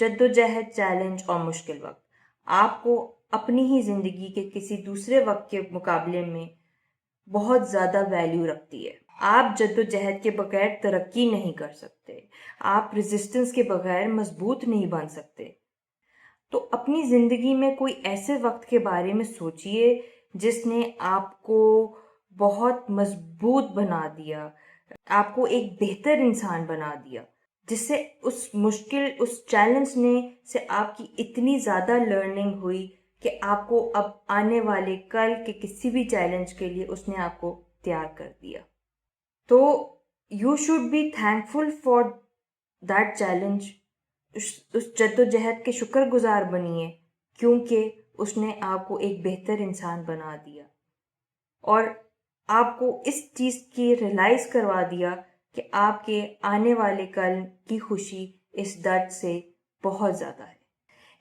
जद्दोजहद, चैलेंज और मुश्किल वक्त आपको अपनी ही ज़िंदगी के किसी दूसरे वक्त के मुकाबले में बहुत ज़्यादा वैल्यू रखती है। आप जद्दोजहद के बगैर तरक्की नहीं कर सकते, आप रेजिस्टेंस के बगैर मजबूत नहीं बन सकते। तो अपनी ज़िंदगी में कोई ऐसे वक्त के बारे में सोचिए जिसने आपको बहुत मजबूत बना दिया, आपको एक बेहतर इंसान बना दिया, जिससे उस चैलेंज ने से आपकी इतनी ज़्यादा लर्निंग हुई कि आपको अब आने वाले कल के किसी भी चैलेंज के लिए उसने आपको तैयार कर दिया। तो you should be thankful for that challenge. उस जद्दोजहद के शुक्रगुजार बनिए, क्योंकि उसने आपको एक बेहतर इंसान बना दिया और आपको इस चीज़ की रियलाइज़ करवा दिया कि आपके आने वाले कल की खुशी इस दर्द से बहुत ज़्यादा है।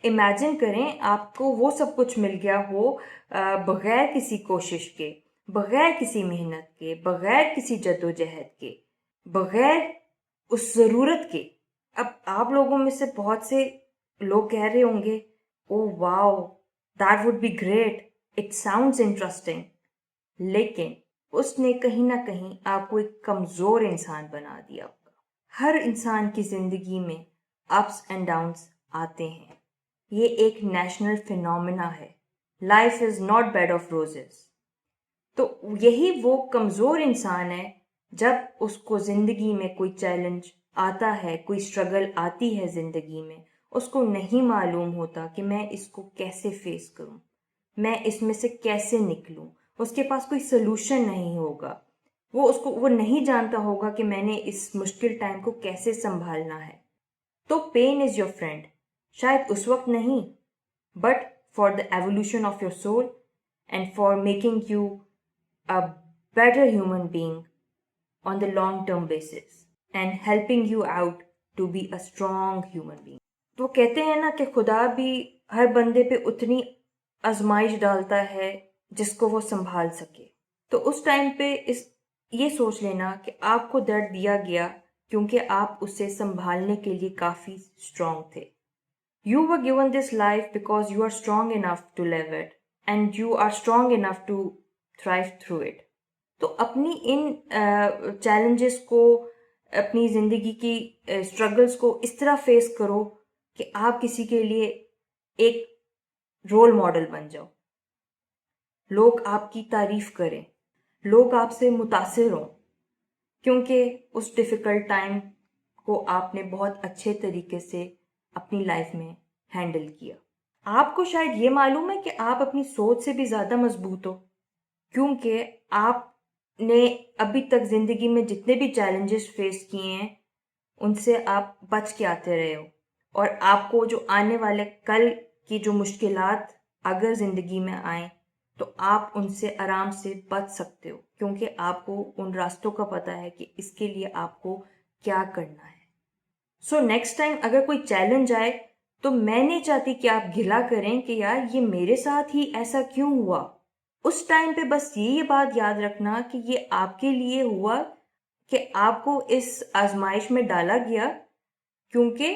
इमेजिन करें आपको वो सब कुछ मिल गया हो बग़ैर किसी कोशिश के, बग़ैर किसी मेहनत के, बग़ैर किसी जद्दोजहद के, बग़ैर उस ज़रूरत के। अब आप लोगों में से बहुत से लोग कह रहे होंगे, oh wow, that would be great, it sounds interesting. लेकिन उसने कहीं ना कहीं आपको एक कमज़ोर इंसान बना दिया। हर इंसान की ज़िंदगी में अप्स एंड डाउन्स आते हैं, ये एक नेशनल फिनोमेना है। Life is not bed of roses. तो यही वो कमज़ोर इंसान है जब उसको ज़िंदगी में कोई चैलेंज आता है, कोई स्ट्रगल आती है ज़िंदगी में, उसको नहीं मालूम होता कि मैं इसको कैसे फेस करूं, मैं इसमें से कैसे निकलूं। उसके पास कोई सलूशन नहीं होगा, वो नहीं जानता होगा कि मैंने इस मुश्किल टाइम को कैसे संभालना है। तो पेन इज़ योर फ्रेंड, शायद उस वक्त नहीं, but for the evolution of your soul and for making you a better human being on the long term basis and helping you out to be a strong human being. तो कहते हैं ना कि खुदा भी हर बंदे पे उतनी आजमाइश डालता है जिसको वो संभाल सके। तो उस टाइम पे ये सोच लेना कि आपको दर्द दिया गया क्योंकि आप उसे संभालने के लिए काफ़ी स्ट्रांग थे। You were given this life because you are strong enough to live it and you are strong enough to thrive through it. तो अपनी इन चैलेंजेस को, अपनी ज़िंदगी की स्ट्रगल्स को इस तरह फेस करो कि आप किसी के लिए एक रोल मॉडल बन जाओ, लोग आपकी तारीफ करें, लोग आपसे मुतासिर हों, क्योंकि उस डिफ़िकल्ट टाइम को आपने बहुत अच्छे तरीके से अपनी लाइफ में हैंडल किया। आपको शायद ये मालूम है कि आप अपनी सोच से भी ज़्यादा मजबूत हो, क्योंकि आपने अभी तक ज़िंदगी में जितने भी चैलेंजेस फेस किए हैं उनसे आप बच के आते रहे हो, और आपको जो आने वाले कल की जो मुश्किलात अगर ज़िंदगी में आए तो आप उनसे आराम से बच सकते हो, क्योंकि आपको उन रास्तों का पता है कि इसके लिए आपको क्या करना है। सो नेक्स्ट टाइम अगर कोई चैलेंज आए तो मैं नहीं चाहती कि आप गिला करें कि यार ये मेरे साथ ही ऐसा क्यों हुआ। उस टाइम पे बस ये बात याद रखना कि ये आपके लिए हुआ, कि आपको इस आजमाइश में डाला गया क्योंकि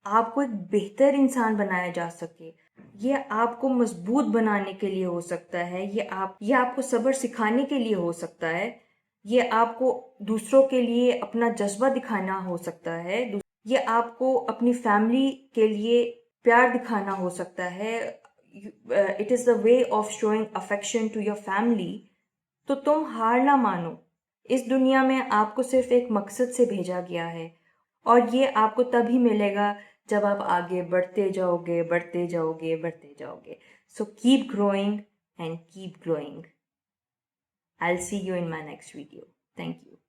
आपको एक बेहतर इंसान बनाया जा सके। ये आपको मजबूत बनाने के लिए हो सकता है, ये आपको सब्र सिखाने के लिए हो सकता है, ये आपको दूसरों के लिए अपना जज्बा दिखाना हो सकता है, ये आपको अपनी फैमिली के लिए प्यार दिखाना हो सकता है। It is the way of showing affection to your family. तो तुम हार ना मानो, इस दुनिया में आपको सिर्फ एक मकसद से भेजा गया है और ये आपको तभी मिलेगा जब आप आगे बढ़ते जाओगे, बढ़ते जाओगे, बढ़ते जाओगे। So keep growing and keep growing. I'll see you in my next video. Thank you.